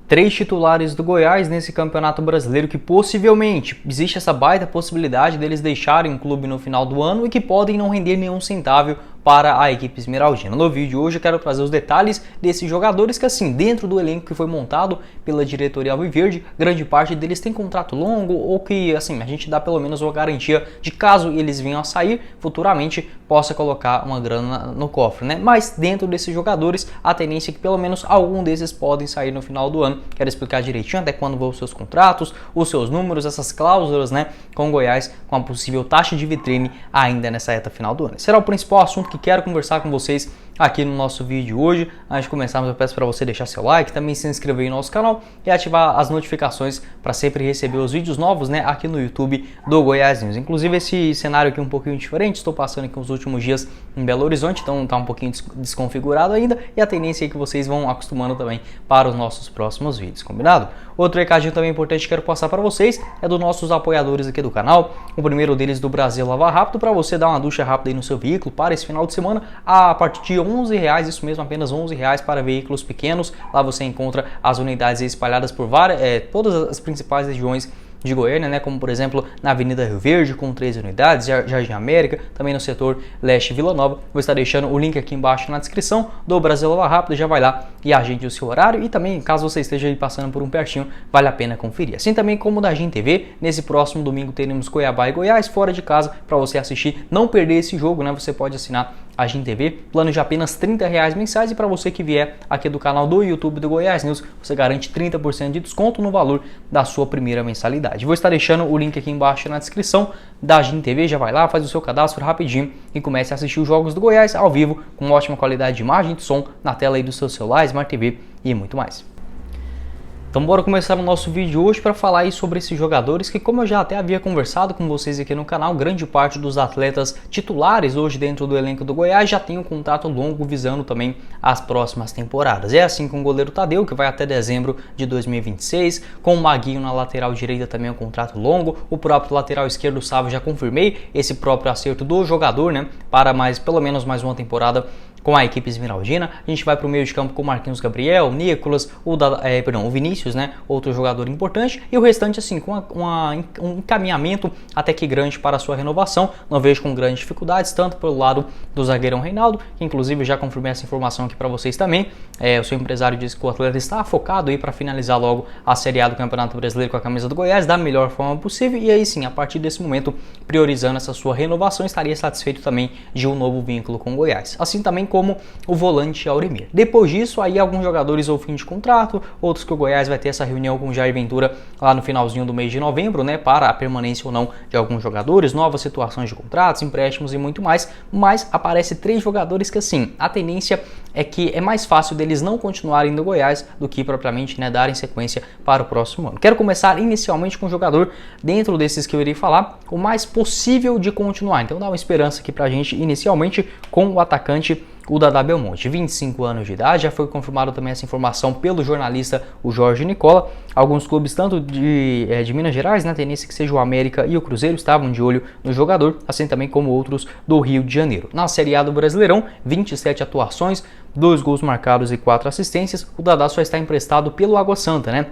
Três titulares do Goiás nesse Campeonato Brasileiro que possivelmente existe essa baita possibilidade deles deixarem o clube no final do ano e que podem não render nenhum centavo para a equipe esmeraldina. No vídeo de hoje eu quero trazer os detalhes desses jogadores que, assim, dentro do elenco que foi montado pela diretoria alviverde, grande parte deles tem contrato longo ou que, assim, a gente dá pelo menos uma garantia de caso eles venham a sair futuramente, possa colocar uma grana no cofre, né? Mas dentro desses jogadores, a tendência é que pelo menos algum desses podem sair no final do ano. Quero explicar direitinho até quando vão os seus contratos, os seus números, essas cláusulas, né, com o Goiás, com a possível taxa de vitrine ainda nessa reta final do ano. Esse será o principal assunto que quero conversar com vocês aqui no nosso vídeo de hoje. Antes de começarmos, eu peço para você deixar seu like, também se inscrever no nosso canal e ativar as notificações para sempre receber os vídeos novos, né, aqui no YouTube do Goiás News. Inclusive esse cenário aqui é um pouquinho diferente, estou passando aqui os últimos dias em Belo Horizonte, então está um pouquinho desconfigurado ainda e a tendência é que vocês vão acostumando também para os nossos próximos vídeos, combinado? Outro recadinho também importante que quero passar para vocês é dos nossos apoiadores aqui do canal. O primeiro deles do Brasil Lava Rápido, para você dar uma ducha rápida aí no seu veículo para esse final de semana a partir de R$11, isso mesmo, apenas R$11 para veículos pequenos. Lá você encontra as unidades espalhadas por todas as principais regiões de Goiânia, né, como por exemplo na Avenida Rio Verde com 13 unidades, Jardim América, também no setor Leste Vila Nova. Vou estar deixando o link aqui embaixo na descrição do Brasil Lava Rápido, já vai lá e agende o seu horário e também caso você esteja aí passando por um pertinho, vale a pena conferir. Assim também como da Agin TV, nesse próximo domingo teremos Cuiabá e Goiás fora de casa para você assistir, não perder esse jogo, né, você pode assinar a Agin TV, plano de apenas R$30 mensais e para você que vier aqui do canal do YouTube do Goiás News, você garante 30% de desconto no valor da sua primeira mensalidade. Vou estar deixando o link aqui embaixo na descrição da Agin TV, já vai lá, faz o seu cadastro rapidinho e comece a assistir os jogos do Goiás ao vivo com ótima qualidade de imagem e de som na tela aí do seu celular, Smart TV e muito mais. Então bora começar o nosso vídeo de hoje para falar aí sobre esses jogadores que, como eu já até havia conversado com vocês aqui no canal, grande parte dos atletas titulares hoje dentro do elenco do Goiás já tem um contrato longo visando também as próximas temporadas. É assim com o goleiro Tadeu, que vai até dezembro de 2026, com o Maguinho na lateral direita também um contrato longo, o próprio lateral esquerdo Sávio já confirmei esse próprio acerto do jogador, né, para pelo menos mais uma temporada com a equipe esmeraldina. A gente vai para o meio de campo com o Marquinhos Gabriel, Nicolas, o Vinícius, né, outro jogador importante, e o restante assim com um encaminhamento até que grande para a sua renovação. Não vejo com grandes dificuldades, tanto pelo lado do zagueirão Reinaldo, que inclusive já confirmei essa informação aqui para vocês também. O seu empresário disse que o atleta está focado aí para finalizar logo a Série A do Campeonato Brasileiro com a camisa do Goiás da melhor forma possível, e aí sim, a partir desse momento, priorizando essa sua renovação, estaria satisfeito também de um novo vínculo com o Goiás. Assim também como o volante Auremir. Depois disso, aí alguns jogadores ao fim de contrato, outros que o Goiás vai ter essa reunião com o Jair Ventura lá no finalzinho do mês de novembro, né, para a permanência ou não de alguns jogadores, novas situações de contratos, empréstimos e muito mais, mas aparece três jogadores que, assim, a tendência é que é mais fácil deles não continuarem no Goiás do que propriamente, né, darem sequência para o próximo ano. Quero começar inicialmente com um jogador dentro desses que eu irei falar, o mais possível de continuar. Então dá uma esperança aqui pra gente inicialmente com o atacante o Dadá Belmonte, 25 anos de idade, já foi confirmado também essa informação pelo jornalista o Jorge Nicola. Alguns clubes, tanto de Minas Gerais, na tendência que seja o América e o Cruzeiro, estavam de olho no jogador, assim também como outros do Rio de Janeiro. Na Série A do Brasileirão, 27 atuações, 2 gols marcados e 4 assistências. O Dadá só está emprestado pelo Água Santa, né?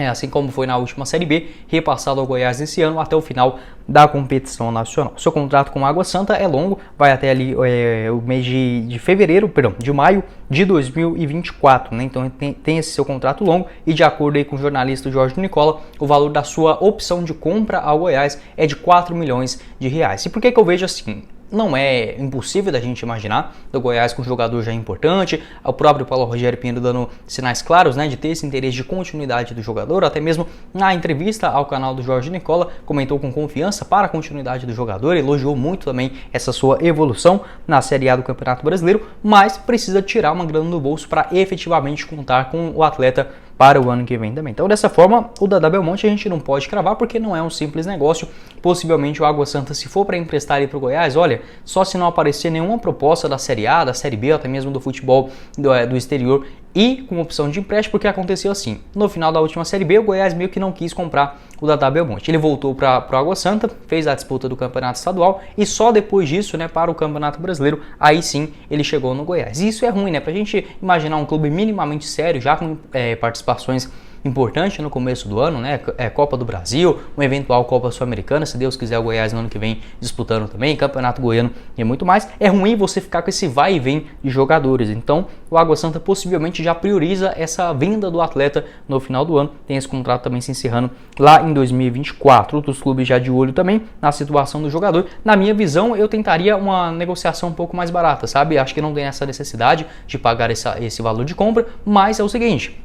Assim como foi na última Série B, repassado ao Goiás esse ano até o final da competição nacional. Seu contrato com a Água Santa é longo, vai até ali o mês de maio de 2024, né? Então tem esse seu contrato longo e, de acordo aí com o jornalista Jorge Nicola, o valor da sua opção de compra ao Goiás é de R$4 milhões. E por que eu vejo assim? Não é impossível da gente imaginar do Goiás com um jogador já importante, o próprio Paulo Rogério Pinheiro dando sinais claros, né, de ter esse interesse de continuidade do jogador, até mesmo na entrevista ao canal do Jorge Nicola, comentou com confiança para a continuidade do jogador, elogiou muito também essa sua evolução na Série A do Campeonato Brasileiro, mas precisa tirar uma grana do bolso para efetivamente contar com o atleta para o ano que vem também. Então, dessa forma, o Dadá Belmonte a gente não pode cravar porque não é um simples negócio. Possivelmente o Água Santa, se for para emprestar ele para o Goiás, olha, só se não aparecer nenhuma proposta da Série A, da Série B, até mesmo do futebol do exterior, e com opção de empréstimo, porque aconteceu assim, no final da última Série B, o Goiás meio que não quis comprar o Dadá Belmonte. Ele voltou para o Água Santa, fez a disputa do Campeonato Estadual e só depois disso, né, para o Campeonato Brasileiro, aí sim ele chegou no Goiás. E isso é ruim, né, pra gente imaginar um clube minimamente sério, já com participações importante no começo do ano, né? Copa do Brasil, uma eventual Copa Sul-Americana, se Deus quiser o Goiás no ano que vem disputando também, Campeonato Goiano e muito mais. É ruim você ficar com esse vai e vem de jogadores. Então, o Água Santa possivelmente já prioriza essa venda do atleta no final do ano. Tem esse contrato também se encerrando lá em 2024. Outros clubes já de olho também na situação do jogador. Na minha visão, eu tentaria uma negociação um pouco mais barata, sabe? Acho que não tem essa necessidade de pagar esse valor de compra, mas é o seguinte: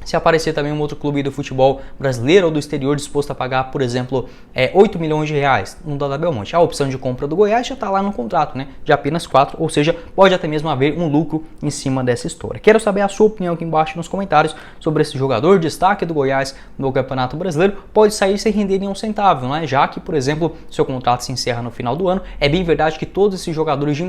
se aparecer também um outro clube do futebol brasileiro ou do exterior disposto a pagar, por exemplo, 8 milhões de reais no Dadá Belmonte, a opção de compra do Goiás já está lá no contrato, né, de apenas 4, ou seja, pode até mesmo haver um lucro em cima dessa história. Quero saber a sua opinião aqui embaixo nos comentários sobre esse jogador, destaque do Goiás no Campeonato Brasileiro, pode sair sem render nenhum centavo, né, já que, por exemplo, seu contrato se encerra no final do ano. É bem verdade que todos esses jogadores de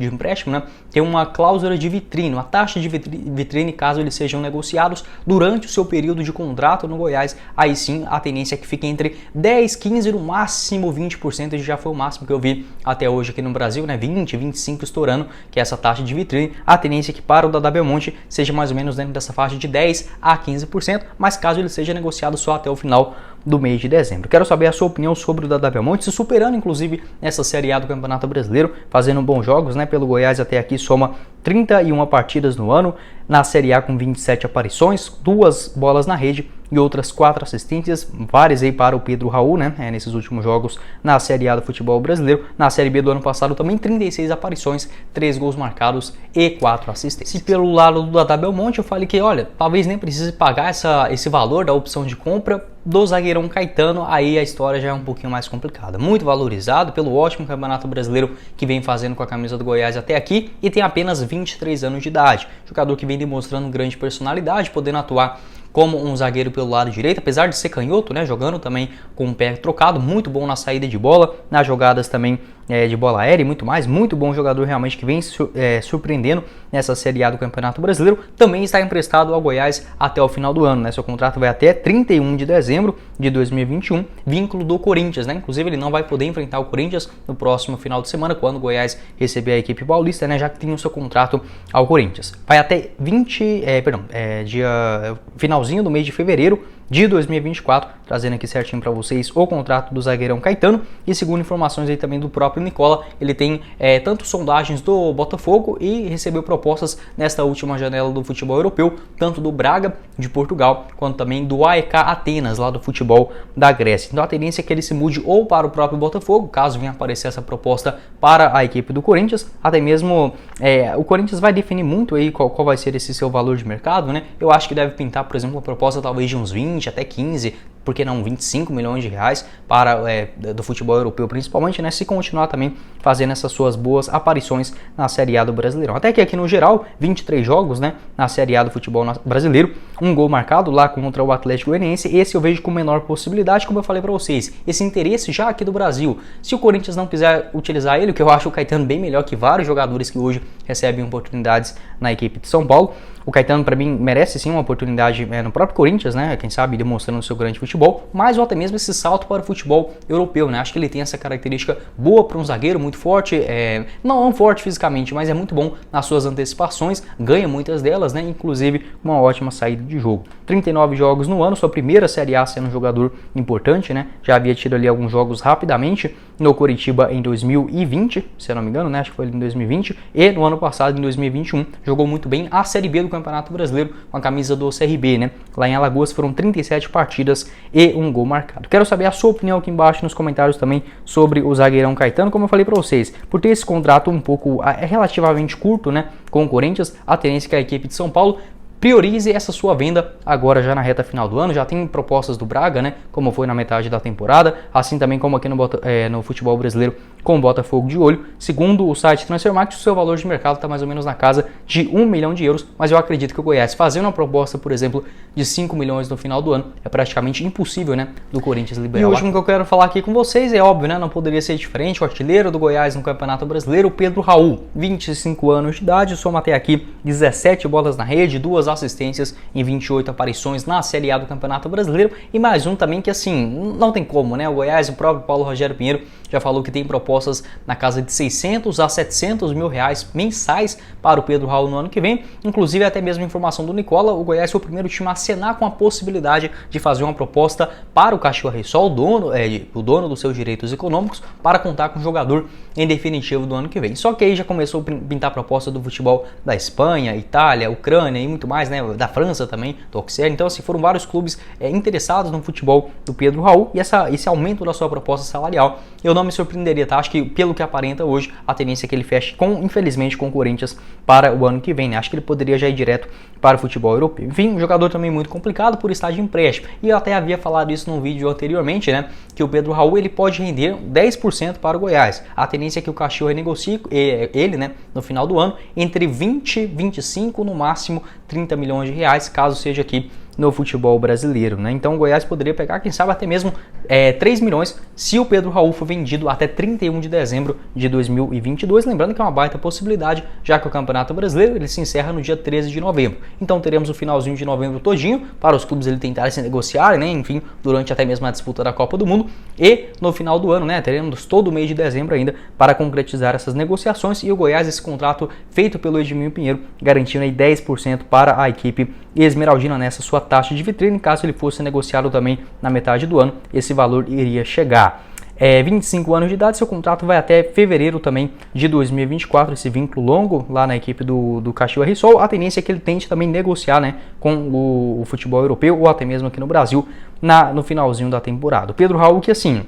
empréstimo, né, têm uma cláusula de vitrine, uma taxa de vitrine caso eles sejam negociados durante o seu período de contrato no Goiás. Aí sim a tendência é que fique entre 10, 15, no máximo 20%, já foi o máximo que eu vi até hoje aqui no Brasil, né? 20, 25 estourando, que é essa taxa de vitrine. A tendência é que para o Dadá Belmonte seja mais ou menos dentro dessa faixa de 10 a 15%, mas caso ele seja negociado só até o final do mês de dezembro. Quero saber a sua opinião sobre o Dadá Belmonte, se superando inclusive nessa Série A do Campeonato Brasileiro, fazendo bons jogos, né, pelo Goiás até aqui, soma 31 partidas no ano, na Série A com 27 aparições, 2 bolas na rede e outras 4 assistências, várias aí para o Pedro Raul, né, nesses últimos jogos na Série A do futebol brasileiro. Na Série B do ano passado também 36 aparições, 3 gols marcados e 4 assistências. E pelo lado do Dadá Belmonte eu falei que, olha, talvez nem precise pagar esse valor da opção de compra do zagueirão Caetano, aí a história já é um pouquinho mais complicada. Muito valorizado pelo ótimo Campeonato Brasileiro que vem fazendo com a camisa do Goiás até aqui e tem apenas 23 anos de idade. Jogador que vem demonstrando grande personalidade, podendo atuar como um zagueiro pelo lado direito, apesar de ser canhoto, né, jogando também com o pé trocado, muito bom na saída de bola, nas jogadas também de bola aérea e muito mais, muito bom jogador realmente que vem surpreendendo nessa Série A do Campeonato Brasileiro. Também está emprestado ao Goiás até o final do ano, né? Seu contrato vai até 31 de dezembro de 2021, vínculo do Corinthians, né? Inclusive ele não vai poder enfrentar o Corinthians no próximo final de semana, quando o Goiás receber a equipe paulista, né? Já que tem o seu contrato ao Corinthians. Vai até finalzinho do mês de fevereiro de 2024, trazendo aqui certinho para vocês o contrato do zagueirão Caetano. E segundo informações aí também do próprio Nicola, ele tem tanto sondagens do Botafogo e recebeu propostas nesta última janela do futebol europeu, tanto do Braga de Portugal, quanto também do AEK Atenas, lá do futebol da Grécia. Então a tendência é que ele se mude ou para o próprio Botafogo, caso venha aparecer essa proposta para a equipe do Corinthians. Até mesmo o Corinthians vai definir muito aí qual vai ser esse seu valor de mercado, né? Eu acho que deve pintar, por exemplo, uma proposta talvez de uns 20 até 15, por que não 25 milhões de reais para do futebol europeu, principalmente, né, se continuar também fazendo essas suas boas aparições na Série A do Brasileirão. Até que aqui no geral, 23 jogos, né, na Série A do futebol brasileiro, um gol marcado lá contra o Atlético Goianiense. Esse eu vejo com menor possibilidade, como eu falei para vocês, esse interesse já aqui do Brasil. Se o Corinthians não quiser utilizar ele, o que eu acho o Caetano bem melhor que vários jogadores que hoje recebem oportunidades na equipe de São Paulo. O Caetano, para mim, merece sim uma oportunidade no próprio Corinthians, né? Quem sabe demonstrando o seu grande futebol, mas ou até mesmo esse salto para o futebol europeu, né? Acho que ele tem essa característica boa para um zagueiro, muito forte, não forte fisicamente, mas é muito bom nas suas antecipações, ganha muitas delas, né? Inclusive uma ótima saída de jogo. 39 jogos no ano, sua primeira Série A sendo um jogador importante, né? Já havia tido ali alguns jogos rapidamente no Coritiba em 2020, se eu não me engano, né? Acho que foi em 2020, e no ano passado, em 2021, jogou muito bem a Série B do Campeonato Brasileiro com a camisa do CRB, né? Lá em Alagoas foram 37 partidas e um gol marcado. Quero saber a sua opinião aqui embaixo nos comentários também sobre o zagueirão Caetano. Como eu falei para vocês, por ter esse contrato um pouco relativamente curto, né, com o Corinthians, a tendência é que a equipe de São Paulo priorize essa sua venda agora já na reta final do ano. Já tem propostas do Braga, né, como foi na metade da temporada, assim também como aqui no futebol brasileiro com o Botafogo de olho. Segundo o site Transfermarkt, o seu valor de mercado está mais ou menos na casa de 1 milhão de euros, mas eu acredito que o Goiás fazendo uma proposta, por exemplo, de 5 milhões no final do ano, é praticamente impossível, né, do Corinthians liberar. E o último que eu quero falar aqui com vocês é óbvio, né, não poderia ser diferente, o artilheiro do Goiás no Campeonato Brasileiro, Pedro Raul, 25 anos de idade, soma até aqui 17 bolas na rede, 2 assistências em 28 aparições na Série A do Campeonato Brasileiro, e mais um também que assim, não tem como, né? O Goiás, o próprio Paulo Rogério Pinheiro já falou que tem propostas na casa de 600 a 700 mil reais mensais para o Pedro Raul no ano que vem. Inclusive, até mesmo informação do Nicola, o Goiás foi o primeiro time a acenar com a possibilidade de fazer uma proposta para o Cachoeira Reysol, o dono dos seus direitos econômicos, para contar com o jogador em definitivo do ano que vem. Só que aí já começou a pintar a proposta do futebol da Espanha, Itália, Ucrânia e muito mais, né? Da França também, do Auxerre. Então, assim, foram vários clubes interessados no futebol do Pedro Raul, e esse aumento da sua proposta salarial, eu não me surpreenderia, tá? Acho que pelo que aparenta hoje, a tendência é que ele feche infelizmente, com o Corinthians para o ano que vem, né? Acho que ele poderia já ir direto para o futebol europeu. Enfim, um jogador também muito complicado por estar de empréstimo. E eu até havia falado isso num vídeo anteriormente, né? Que o Pedro Raul, ele pode render 10% para o Goiás. A tendência é que o Cachoeira renegocie ele, né, no final do ano, entre 20, 25, no máximo 30 milhões de reais, caso seja aqui no futebol brasileiro, né? Então o Goiás poderia pegar, quem sabe, até mesmo 3 milhões se o Pedro Raul for vendido até 31 de dezembro de 2022, lembrando que é uma baita possibilidade, já que o Campeonato Brasileiro ele se encerra no dia 13 de novembro. Então teremos o finalzinho de novembro todinho para os clubes ele tentarem se negociar, né? Enfim, durante até mesmo a disputa da Copa do Mundo, e no final do ano, né, teremos todo o mês de dezembro ainda para concretizar essas negociações, e o Goiás, esse contrato feito pelo Edmilson Pinheiro, garantindo aí 10% para a equipe esmeraldina nessa sua taxa de vitrine. Caso ele fosse negociado também na metade do ano, esse valor iria chegar. 25 anos de idade, seu contrato vai até fevereiro também de 2024, esse vínculo longo lá na equipe do Cachoeira Reysol. A tendência é que ele tente também negociar, né, com o futebol europeu ou até mesmo aqui no Brasil no finalzinho da temporada. O Pedro Raul, que assim,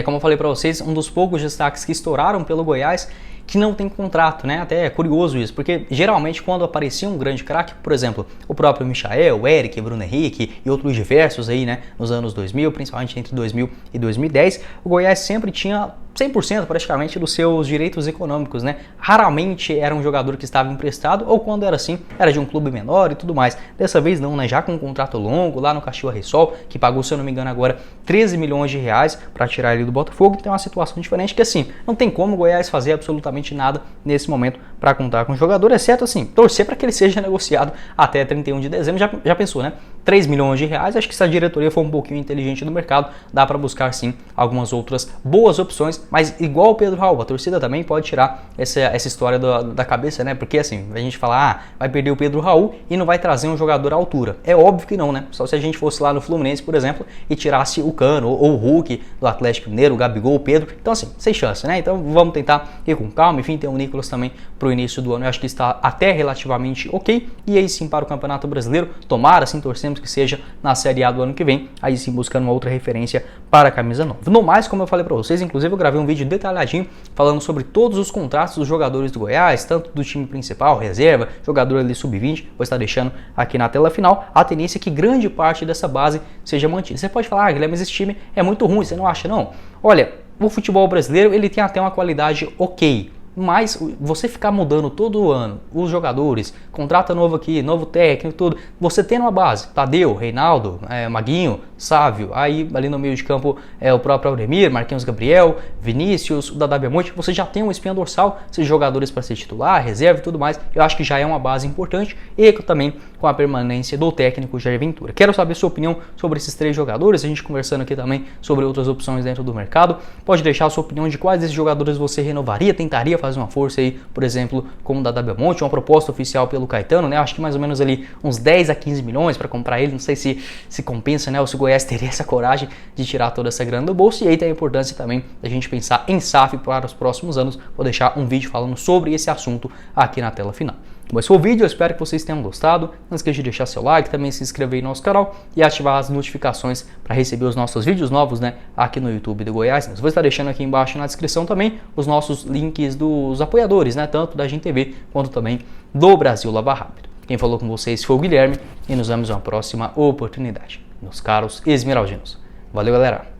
como eu falei para vocês, um dos poucos destaques que estouraram pelo Goiás, que não tem contrato, né? Até é curioso isso, porque geralmente quando aparecia um grande craque, por exemplo, o próprio Michael, o Eric, Bruno Henrique e outros diversos aí, né, nos anos 2000, principalmente entre 2000 e 2010, o Goiás sempre tinha 100% praticamente dos seus direitos econômicos, né? Raramente era um jogador que estava emprestado, ou quando era assim, era de um clube menor e tudo mais. Dessa vez não, né? Já com um contrato longo lá no Cachoeira Reysol, que pagou, se eu não me engano, agora 13 milhões de reais para tirar ele do Botafogo. Então é uma situação diferente que, assim, não tem como o Goiás fazer absolutamente nada nesse momento para contar com o jogador, exceto, assim, torcer para que ele seja negociado até 31 de dezembro. Já pensou, né? 3 milhões de reais, acho que se a diretoria for um pouquinho inteligente no mercado, dá para buscar sim algumas outras boas opções, mas igual o Pedro Raul, a torcida também pode tirar essa história da cabeça, né? Porque assim, a gente fala, vai perder o Pedro Raul e não vai trazer um jogador à altura. É óbvio que não, né? Só se a gente fosse lá no Fluminense, por exemplo, e tirasse o Cano ou o Hulk do Atlético Mineiro, o Gabigol, o Pedro. Então assim, sem chance, né? Então vamos tentar ir com calma. Enfim, tem o Nicolas também pro início do ano, eu acho que está até relativamente ok. E aí sim, para o Campeonato Brasileiro, tomara, assim, torcemos que seja na Série A do ano que vem, aí sim buscando uma outra referência para a camisa nova. No mais, como eu falei para vocês, inclusive eu gravei um vídeo detalhadinho falando sobre todos os contratos dos jogadores do Goiás, tanto do time principal, reserva, jogador ali sub-20, vou estar deixando aqui na tela final. A tendência é que grande parte dessa base seja mantida. Você pode falar, Guilherme, mas esse time é muito ruim, você não acha não? Olha, o futebol brasileiro ele tem até uma qualidade ok, mas você ficar mudando todo ano os jogadores, contrata novo aqui, novo técnico, tudo, você tendo uma base, Tadeu, Reinaldo, Maguinho, Sávio, aí ali no meio de campo o próprio Auremir, Marquinhos Gabriel, Vinícius, o Dadá Belmonte, você já tem uma espinha dorsal, esses jogadores para ser titular, reserva e tudo mais, eu acho que já é uma base importante, e também com a permanência do técnico Jair Ventura. Quero saber sua opinião sobre esses 3 jogadores, a gente conversando aqui também sobre outras opções dentro do mercado, pode deixar a sua opinião de quais desses jogadores você renovaria, tentaria fazer uma força aí, por exemplo, como o Dadá Belmonte, uma proposta oficial pelo Caetano, né? Acho que mais ou menos ali uns 10 a 15 milhões para comprar ele, não sei se compensa, né? Ou se o Goiás teria essa coragem de tirar toda essa grana do bolso. E aí tem a importância também da gente pensar em SAF para os próximos anos. Vou deixar um vídeo falando sobre esse assunto aqui na tela final. Bom, esse foi o vídeo, eu espero que vocês tenham gostado. Não esqueça de deixar seu like, também se inscrever no nosso canal e ativar as notificações para receber os nossos vídeos novos, né, aqui no YouTube do Goiás. Eu vou estar deixando aqui embaixo na descrição também os nossos links dos apoiadores, né, tanto da GenTV quanto também do Brasil Lava Rápido. Quem falou com vocês foi o Guilherme e nos vemos em uma próxima oportunidade. Meus caros esmeraldinos. Valeu, galera!